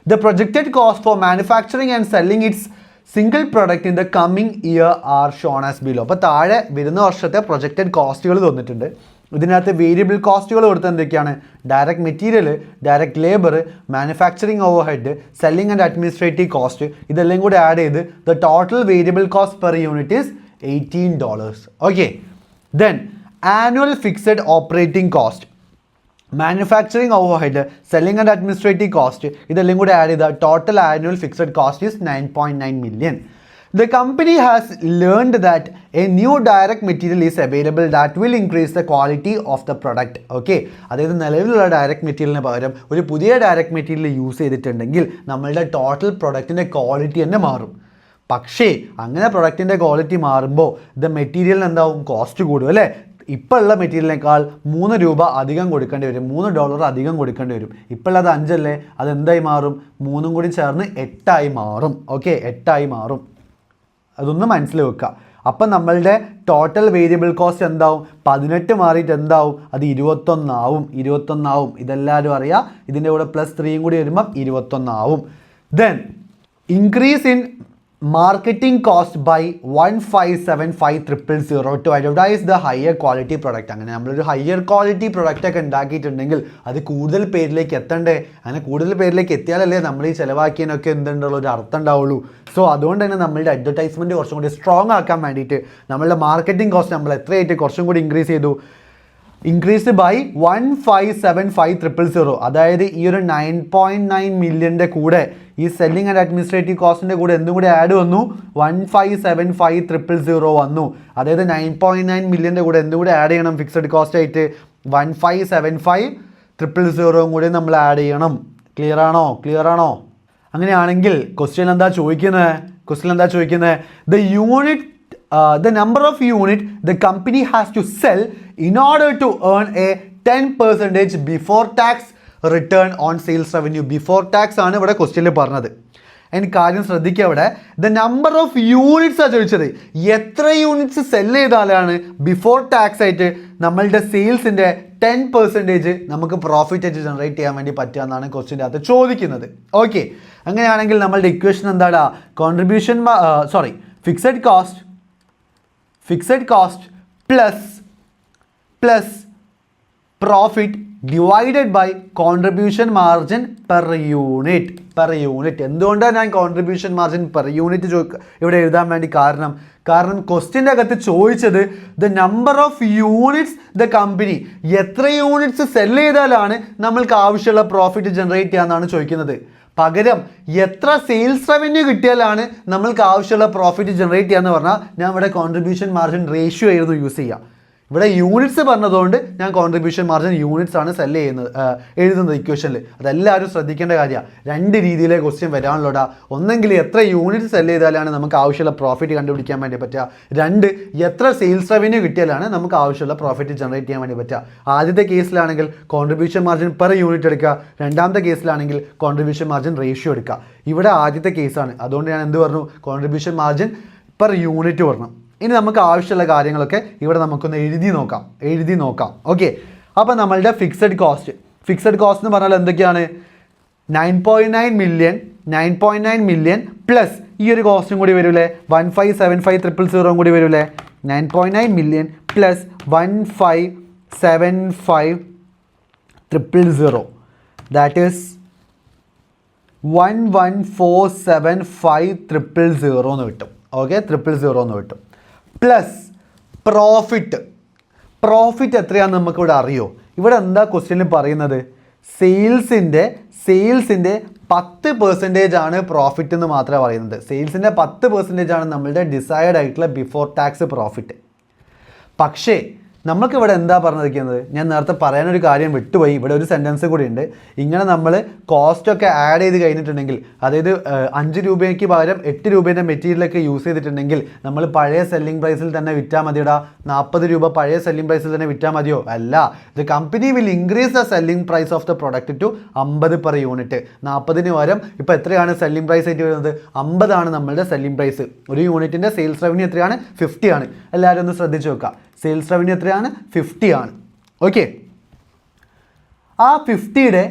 The projected cost for manufacturing and selling it's single product in the coming year are shown as below. അപ്പോൾ താഴെ വരുന്ന വർഷത്തെ പ്രൊജക്റ്റഡ് കോസ്റ്റുകൾ തന്നിട്ടുണ്ട്. ഇതിനകത്ത് വേരിയബിൾ കോസ്റ്റുകൾ കൊടുത്തത് എന്തൊക്കെയാണ്? Direct material, direct labour, manufacturing over head, selling and administrative cost, ഇതെല്ലാം കൂടി ആഡ് ചെയ്ത് the total variable cost per unit is $18. Okay, then annual fixed operating cost, manufacturing over head, selling and administrative cost, ഇതെല്ലാം കൂടി add ചെയ്ത total annual fixed cost is 9.9 million. The company has learned that a new direct material is available that will increase the quality of the product. Okay, അതായത് നിലവിലുള്ള direct മെറ്റീരിയലിന് പകരം ഒരു പുതിയ direct material use ചെയ്തിട്ടുണ്ടെങ്കിൽ നമ്മളുടെ total പ്രൊഡക്റ്റിൻ്റെ quality തന്നെ മാറും. പക്ഷേ അങ്ങനെ പ്രൊഡക്റ്റിൻ്റെ ക്വാളിറ്റി മാറുമ്പോൾ ദ മെറ്റീരിയലിന് എന്താവും? കോസ്റ്റ് കൂടും അല്ലേ? ഇപ്പോൾ ഉള്ള മെറ്റീരിയലിനേക്കാൾ $3 അധികം കൊടുക്കേണ്ടി വരും, $3 അധികം കൊടുക്കേണ്ടി വരും. ഇപ്പോൾ ഉള്ളത് 5 അല്ലേ, അതെന്തായി മാറും? 3 കൂടി ചേർന്ന് 8 മാറും. ഓക്കെ, 8 മാറും. അതൊന്ന് മനസ്സിൽ വെക്കുക. അപ്പം നമ്മളുടെ ടോട്ടൽ വേരിയബിൾ കോസ്റ്റ് എന്താവും? 18 മാറിയിട്ട് എന്താവും? അത് 21 ആവും. ഇതെല്ലാവരും അറിയാം. ഇതിൻ്റെ കൂടെ +3 കൂടി വരുമ്പം 21 ആവും. Then increase in marketing cost by 1575000 to advertise the higher quality product. അങ്ങനെ നമ്മളൊരു ഹയർ ക്വാളിറ്റി പ്രൊഡക്റ്റ് ഒക്കെ ഉണ്ടാക്കിയിട്ടുണ്ടെങ്കിൽ അത് കൂടുതൽ പേരിലേക്ക് എത്തണ്ടേ? അങ്ങനെ കൂടുതൽ പേരിലേക്ക് എത്തിയാലല്ലേ നമ്മൾ ഈ ചിലവാക്കിയതിനൊക്കെ എന്തുണ്ടുള്ള ഒരു അർത്ഥം ഉണ്ടാവുള്ളൂ. സോ അതുകൊണ്ട് തന്നെ നമ്മളുടെ അഡ്വർടൈസ്മെൻറ്റ് കുറച്ചും കൂടി സ്ട്രോങ് ആക്കാൻ വേണ്ടിയിട്ട് നമ്മളുടെ മാർക്കറ്റിംഗ് കോസ്റ്റ് നമ്മൾ എത്രയായിട്ട് കുറച്ചും കൂടി ഇൻക്രീസ് ചെയ്തു? Increased by 1575000. അതായത് ഈ ഒരു 9.9 മില്യൻ്റെ കൂടെ ഈ സെല്ലിംഗ് ആൻഡ് അഡ്മിനിസ്ട്രേറ്റീവ് കോസ്റ്റിൻ്റെ കൂടെ എന്തും കൂടി ആഡ് വന്നു? 1575000 വന്നു. അതായത് 9.9 മില്യൻ്റെ കൂടെ എന്തും കൂടി ആഡ് ചെയ്യണം? ഫിക്സഡ് കോസ്റ്റ് ആയിട്ട് 1575000 കൂടി നമ്മൾ ആഡ് ചെയ്യണം. ക്ലിയർ ആണോ? അങ്ങനെയാണെങ്കിൽ ക്വസ്റ്റ്യൻ എന്താ ചോദിക്കുന്നത്? The number of unit the company has to sell in order to earn a 10% before tax return on sales revenue. Before tax ആണ് ഇവിടെ ക്വസ്റ്റ്യനിൽ പറഞ്ഞത്. എനിക്ക് കാര്യം ശ്രദ്ധിക്കുക, ഇവിടെ ദ നമ്പർ ഓഫ് യൂണിറ്റ്സ് ആണ് ചോദിച്ചത്. എത്ര യൂണിറ്റ്സ് സെല് ചെയ്താലാണ് ബിഫോർ ടാക്സ് ആയിട്ട് നമ്മളുടെ സെയിൽസിൻ്റെ 10% നമുക്ക് പ്രോഫിറ്റ് ആയിട്ട് ജനറേറ്റ് ചെയ്യാൻ വേണ്ടി പറ്റുക എന്നാണ് ക്വസ്റ്റ്യൻ്റെ അകത്ത് ചോദിക്കുന്നത്. ഓക്കെ, അങ്ങനെയാണെങ്കിൽ നമ്മളുടെ ഇക്വേഷൻ എന്താടാ? Fixed cost plus profit divided by contribution margin per unit. എന്തുകൊണ്ടാണ് ഞാൻ കോൺട്രിബ്യൂഷൻ മാർജിൻ പെർ യൂണിറ്റ് ഇവിടെ എഴുതാൻ വേണ്ടി കാരണം ക്വസ്റ്റ്യൻ്റെ അകത്ത് ചോദിച്ചത് the number of units the company, എത്ര യൂണിറ്റ്സ് സെല് ചെയ്താലാണ് നമ്മൾക്ക് ആവശ്യമുള്ള പ്രോഫിറ്റ് ജനറേറ്റ് ചെയ്യാമെന്നാണ് ചോദിക്കുന്നത്. പകരം എത്ര സെയിൽസ് റവന്യൂ കിട്ടിയാലാണ് നമ്മൾക്ക് ആവശ്യമുള്ള പ്രോഫിറ്റ് ജനറേറ്റ് ചെയ്യാന്ന് പറഞ്ഞാൽ ഞാൻ ഇവിടെ കോൺട്രിബ്യൂഷൻ മാർജിൻ റേഷ്യോ ആയിരുന്നു യൂസ് ചെയ്യുക. ഇവിടെ യൂണിറ്റ്സ് പറഞ്ഞതുകൊണ്ട് ഞാൻ കോൺട്രിബ്യൂഷൻ മാർജിൻ യൂണിറ്റ്സ് ആണ് എഴുതുന്നത് ഇക്വേഷനിൽ. അതെല്ലാവരും ശ്രദ്ധിക്കേണ്ട കാര്യമാണ്. രണ്ട് രീതിയിലെ ക്വസ്റ്റ്യൻ വരാനുള്ളൂടാ. ഒന്നെങ്കിൽ എത്ര യൂണിറ്റ് സെല് ചെയ്താലാണ് നമുക്ക് ആവശ്യമുള്ള പ്രോഫിറ്റ് കണ്ടുപിടിക്കാൻ വേണ്ടി പറ്റുക, രണ്ട് എത്ര സെയിൽസ് റവന്യൂ കിട്ടിയാലാണ് നമുക്ക് ആവശ്യമുള്ള പ്രോഫിറ്റ് ജനറേറ്റ് ചെയ്യാൻ വേണ്ടി പറ്റുക. ആദ്യത്തെ കേസിലാണെങ്കിൽ കോൺട്രിബ്യൂഷൻ മാർജിൻ പെർ യൂണിറ്റ് എടുക്കുക, രണ്ടാമത്തെ കേസിലാണെങ്കിൽ കോൺട്രിബ്യൂഷൻ മാർജിൻ റേഷ്യോ എടുക്കുക. ഇവിടെ ആദ്യത്തെ കേസാണ്, അതുകൊണ്ട് ഞാൻ എന്ത് പറഞ്ഞു, കോൺട്രിബ്യൂഷൻ മാർജിൻ പെർ യൂണിറ്റ് പറഞ്ഞു. ഇനി നമുക്ക് ആവശ്യമുള്ള കാര്യങ്ങളൊക്കെ ഇവിടെ നമുക്കൊന്ന് എഴുതി നോക്കാം. ഓക്കെ, അപ്പോൾ നമ്മളുടെ ഫിക്സഡ് കോസ്റ്റ് എന്ന് പറഞ്ഞാൽ എന്തൊക്കെയാണ്, 9.9 മില്യൺ പ്ലസ് ഈ ഒരു കോസ്റ്റും കൂടി വരൂലേ, 1575000 കൂടി വരൂലേ. 9.9 മില്യൺ പ്ലസ് 1575000 ദാറ്റ് ഈസ് 1147500 എന്ന് കിട്ടും. ഓക്കെ, 000 എന്ന് കിട്ടും. പ്ലസ് പ്രോഫിറ്റ് എത്രയാണെന്ന് നമുക്കിവിടെ അറിയോ? ഇവിടെ എന്താ ക്വസ്റ്റ്യനിൽ പറയുന്നത്, സെയിൽസിൻ്റെ 10% ആണ് പ്രോഫിറ്റ് എന്ന് മാത്രമേ പറയുന്നത്. സെയിൽസിൻ്റെ 10% ആണ് നമ്മളുടെ ഡിസൈഡ് ആയിട്ടുള്ള ബിഫോർ ടാക്സ് പ്രോഫിറ്റ്. പക്ഷേ നമുക്കിവിടെ എന്താ പറഞ്ഞിരിക്കുന്നത്, ഞാൻ നേരത്തെ പറയാനൊരു കാര്യം വിട്ടുപോയി, ഇവിടെ ഒരു സെൻറ്റൻസ് കൂടി ഉണ്ട്. ഇങ്ങനെ നമ്മൾ കോസ്റ്റൊക്കെ ആഡ് ചെയ്ത് കഴിഞ്ഞിട്ടുണ്ടെങ്കിൽ, അതായത് 5 രൂപയ്ക്ക് പകരം 8 രൂപേൻ്റെ മെറ്റീരിയലൊക്കെ യൂസ് ചെയ്തിട്ടുണ്ടെങ്കിൽ നമ്മൾ പഴയ സെല്ലിംഗ് പ്രൈസിൽ തന്നെ വിറ്റാൽ മതിയോടാ. 40 രൂപ പഴയ സെല്ലിംഗ് പ്രൈസിൽ തന്നെ വിറ്റാൽ മതിയോ? അല്ല, the company will increase the selling price of the product to 50 per unit. 40-ന് പകരം ഇപ്പോൾ എത്രയാണ് സെല്ലിംഗ് പ്രൈസ് ആയിട്ട് വരുന്നത്? 50 ആണ് നമ്മളുടെ സെല്ലിംഗ് പ്രൈസ്. ഒരു യൂണിറ്റിൻ്റെ സെയിൽസ് റവന്യൂ എത്രയാണ്? 50 ആണ്. എല്ലാവരും ഒന്ന് ശ്രദ്ധിച്ച് നോക്കുക. സെയിൽസ് റവന്യൂ എത്രയാണ്? 50 ആണ്. ഓക്കെ, ആ 50യുടെ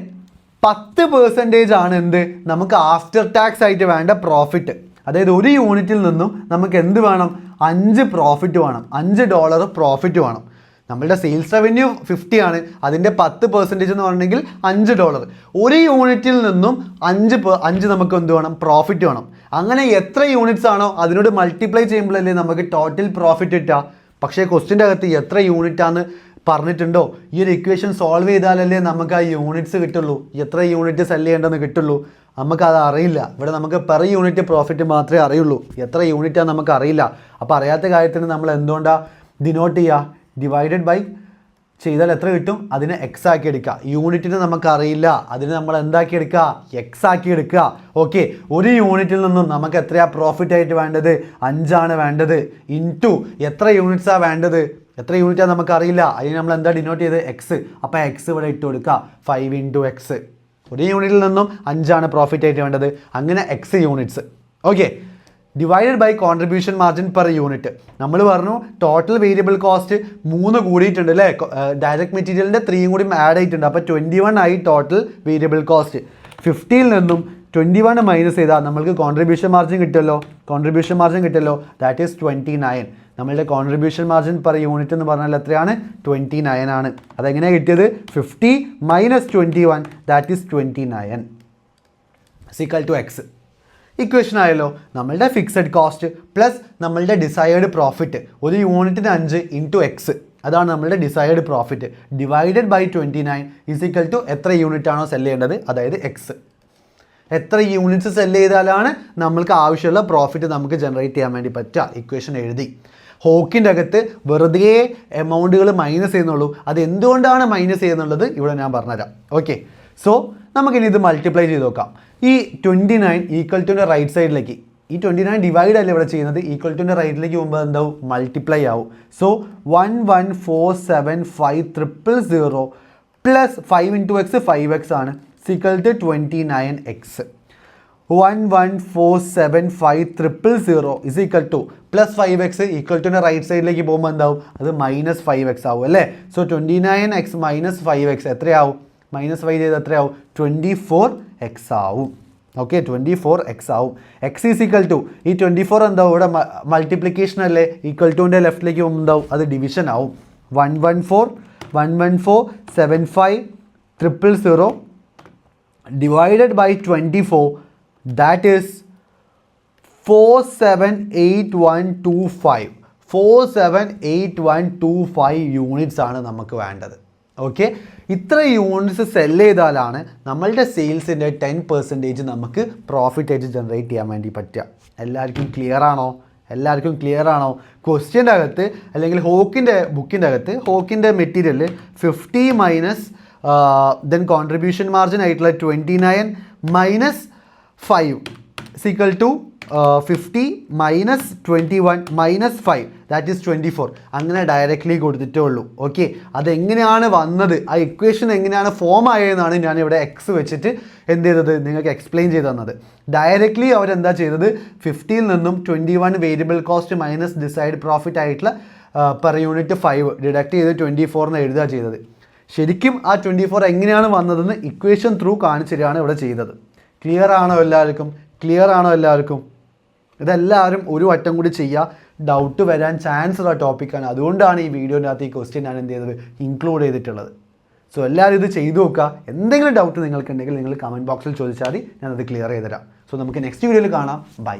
10% ആണ് എന്ത്, നമുക്ക് ആഫ്റ്റർ ടാക്സ് ആയിട്ട് വേണ്ട പ്രോഫിറ്റ്. അതായത് ഒരു യൂണിറ്റിൽ നിന്നും നമുക്ക് എന്ത് വേണം? 5 പ്രോഫിറ്റ് വേണം, $5 പ്രോഫിറ്റ് വേണം. നമ്മളുടെ സെയിൽസ് റവന്യൂ 50 ആണ്, അതിൻ്റെ 10% എന്ന് പറഞ്ഞെങ്കിൽ $5. ഒരു യൂണിറ്റിൽ നിന്നും 5 നമുക്ക് എന്ത് വേണം? പ്രോഫിറ്റ് വേണം. അങ്ങനെ എത്ര യൂണിറ്റ്സ് ആണോ അതിനോട് മൾട്ടിപ്ലൈ ചെയ്യുമ്പോഴല്ലേ നമുക്ക് ടോട്ടൽ പ്രോഫിറ്റ് കിട്ടുക. പക്ഷേ ക്വസ്റ്റിൻ്റെ അകത്ത് എത്ര യൂണിറ്റാന്ന് പറഞ്ഞിട്ടുണ്ടോ? ഈ ഒരു ഇക്വേഷൻ സോൾവ് ചെയ്താലല്ലേ നമുക്ക് ആ യൂണിറ്റ്സ് കിട്ടുള്ളൂ, എത്ര യൂണിറ്റ് സെല് ചെയ്യേണ്ടെന്ന് കിട്ടുള്ളൂ. നമുക്കത് അറിയില്ല. ഇവിടെ നമുക്ക് പെർ യൂണിറ്റ് പ്രോഫിറ്റ് മാത്രമേ അറിയുള്ളൂ, എത്ര യൂണിറ്റാണ് നമുക്ക് അറിയില്ല. അപ്പോൾ അറിയാത്ത കാര്യത്തിന് നമ്മൾ എന്തുകൊണ്ടാണ് ഡിനോട്ട് ചെയ്യുക? ഡിവൈഡഡ് ബൈ ചെയ്താൽ എത്ര കിട്ടും? അതിനെ എക്സ് ആക്കി എടുക്കുക. യൂണിറ്റിന് നമുക്കറിയില്ല, അതിന് നമ്മൾ എന്താക്കി എടുക്കുക? എക്സ് ആക്കി എടുക്കുക. ഓക്കെ, ഒരു യൂണിറ്റിൽ നിന്നും നമുക്ക് എത്രയാണ് പ്രോഫിറ്റ് ആയിട്ട് വേണ്ടത്? 5 വേണ്ടത്. ഇൻറ്റു എത്ര യൂണിറ്റ്സാണ് വേണ്ടത്? എത്ര യൂണിറ്റാണ് നമുക്കറിയില്ല, അതിന് നമ്മൾ എന്താ ഡിനോട്ട് ചെയ്ത്? എക്സ്. അപ്പോൾ എക്സ് ഇവിടെ ഇട്ട് കൊടുക്കുക. 5 × X. ഒരു യൂണിറ്റിൽ നിന്നും 5 പ്രോഫിറ്റ് ആയിട്ട് വേണ്ടത്, അങ്ങനെ X units. Okay, divided by contribution margin per unit. നമ്മൾ പറഞ്ഞു ടോട്ടൽ വേരിയബിൾ കോസ്റ്റ് 3 കൂടിയിട്ടുണ്ട് അല്ലേ, ഡയറക്റ്റ് മെറ്റീരിയലിൻ്റെ 3 കൂടി ആഡ് ആയിട്ടുണ്ട്. അപ്പോൾ 21 ആയി ടോട്ടൽ വേരിയബിൾ കോസ്റ്റ്. 50ൽ നിന്നും 21 മൈനസ് ചെയ്താൽ നമ്മൾക്ക് കോൺട്രിബ്യൂഷൻ മാർജിൻ കിട്ടുമല്ലോ. That is 29. നമ്മളുടെ കോൺട്രിബ്യൂഷൻ മാർജിൻ പെർ യൂണിറ്റ് എന്ന് പറഞ്ഞാൽ എത്രയാണ്? 29 ആണ്. അതെങ്ങനെയാണ് കിട്ടിയത്? 50 - 21 ദാറ്റ് ഈസ് 29 = X. ഇക്വേഷൻ ആയല്ലോ. നമ്മളുടെ ഫിക്സഡ് കോസ്റ്റ് പ്ലസ് നമ്മളുടെ ഡിസൈർഡ് പ്രോഫിറ്റ്, ഒരു യൂണിറ്റിന് 5 × X, അതാണ് നമ്മളുടെ ഡിസൈർഡ് പ്രോഫിറ്റ്, ഡിവൈഡഡ് ബൈ 29 = എത്ര യൂണിറ്റ് ആണോ സെല് ചെയ്യേണ്ടത്, അതായത് എക്സ്. എത്ര യൂണിറ്റ്സ് സെല് ചെയ്താലാണ് നമ്മൾക്ക് ആവശ്യമുള്ള പ്രോഫിറ്റ് നമുക്ക് ജനറേറ്റ് ചെയ്യാൻ വേണ്ടി പറ്റുക. ഇക്വേഷൻ എഴുതി. ഹോക്കിൻ്റെ അകത്ത് വെറുതെ എമൗണ്ടുകൾ മൈനസ് ചെയ്യുന്നുള്ളൂ. അത് എന്തുകൊണ്ടാണ് മൈനസ് ചെയ്യുന്നുള്ളത് ഇവിടെ ഞാൻ പറഞ്ഞുതരാം. ഓക്കെ, സോ നമുക്കിനി ഇത് മൾട്ടിപ്ലൈ ചെയ്ത് നോക്കാം. ഈ 29 = റൈറ്റ് സൈഡിലേക്ക്, ഈ 29 ഡിവൈഡ് അല്ല ഇവിടെ ചെയ്യുന്നത്, = റൈറ്റിലേക്ക് പോകുമ്പോൾ എന്താവും? മൾട്ടിപ്ലൈ ആവും. സോ 1147500 പ്ലസ് 5 × X 5x ആണ്, = 29x. 1147500 പ്ലസ് 5x = റൈറ്റ് സൈഡിലേക്ക് പോകുമ്പോൾ എന്താവും? അത് -5x ആവും അല്ലേ. സോ 29x - 5x എത്രയാവും? -5 ചെയ്ത് എത്രയാവും? 24x ആവും. ഓക്കെ, 24x ആവും. x = ഈ 24 എന്താവും? ഇവിടെ മൾട്ടിപ്ലിക്കേഷൻ അല്ലേ, =ൻ്റെ ലെഫ്റ്റിലേക്ക് പോകുമ്പോൾ എന്താവും? അത് ഡിവിഷൻ ആവും. 1147500 divided by 24 that is 478125. 478125 units ആണ് നമുക്ക് വേണ്ടത്. ഓക്കെ, ഇത്ര യൂണിറ്റ്സ് സെല് ചെയ്താലാണ് നമ്മളുടെ സെയിൽസിൻ്റെ 10% നമുക്ക് പ്രോഫിറ്റ് ആയിട്ട് ജനറേറ്റ് ചെയ്യാൻ വേണ്ടി പറ്റുക. എല്ലാവർക്കും ക്ലിയർ ആണോ? എല്ലാവർക്കും ക്ലിയർ ആണോ? ക്വസ്റ്റ്യൻ്റെ അകത്ത് അല്ലെങ്കിൽ ഹോക്കിൻ്റെ ബുക്കിൻ്റെ അകത്ത് ഹോക്കിൻ്റെ material 50 minus then contribution margin ആയിട്ടുള്ള 29 minus 5 equal to 50 minus 21 minus 5 that is 24. അങ്ങനെ ഡയറക്റ്റ്ലി കൊടുത്തിട്ടേ ഉള്ളൂ. ഓക്കെ, അതെങ്ങനെയാണ് വന്നത്, ആ ഇക്വേഷൻ എങ്ങനെയാണ് ഫോം ആയതെന്നാണ് ഞാനിവിടെ എക്സ് വെച്ചിട്ട് എന്ത് ചെയ്തത് നിങ്ങൾക്ക് എക്സ്പ്ലെയിൻ ചെയ്ത് തന്നത്. ഡയറക്റ്റ്ലി അവരെന്താ ചെയ്തത്, 50ൽ നിന്നും 21 variable cost minus decide profit ആയിട്ടുള്ള പെർ യൂണിറ്റ് 5 ഡിഡക്ട് ചെയ്ത് 24 എഴുതുക ചെയ്തത്. ശരിക്കും ആ 24 എങ്ങനെയാണ് വന്നതെന്ന് ഇക്വേഷൻ ത്രൂ കാണിച്ചു തരികയാണ് ഇവിടെ ചെയ്തത്. ക്ലിയർ ആണോ എല്ലാവർക്കും? ക്ലിയർ ആണോ എല്ലാവർക്കും? ഇതെല്ലാവരും ഒരു വട്ടം കൂടി ചെയ്യുക. ഡൗട്ട് വരാൻ ചാൻസ് ഉള്ള ടോപ്പിക്കാണ്, അതുകൊണ്ടാണ് ഈ വീഡിയോൻ്റെ അകത്ത് ഈ ക്വസ്റ്റ്യൻ ഞാൻ എന്ത് ചെയ്തത് ഇൻക്ലൂഡ് ചെയ്തിട്ടുള്ളത്. സോ എല്ലാവരും ഇത് ചെയ്തു നോക്കുക. എന്തെങ്കിലും ഡൗട്ട് നിങ്ങൾക്കുണ്ടെങ്കിൽ നിങ്ങൾ കമൻറ്റ് ബോക്സിൽ ചോദിച്ചാൽ മതി, ഞാനത് ക്ലിയർ ചെയ്ത് തരാം. സോ നമുക്ക് നെക്സ്റ്റ് വീഡിയോയിൽ കാണാം. ബൈ.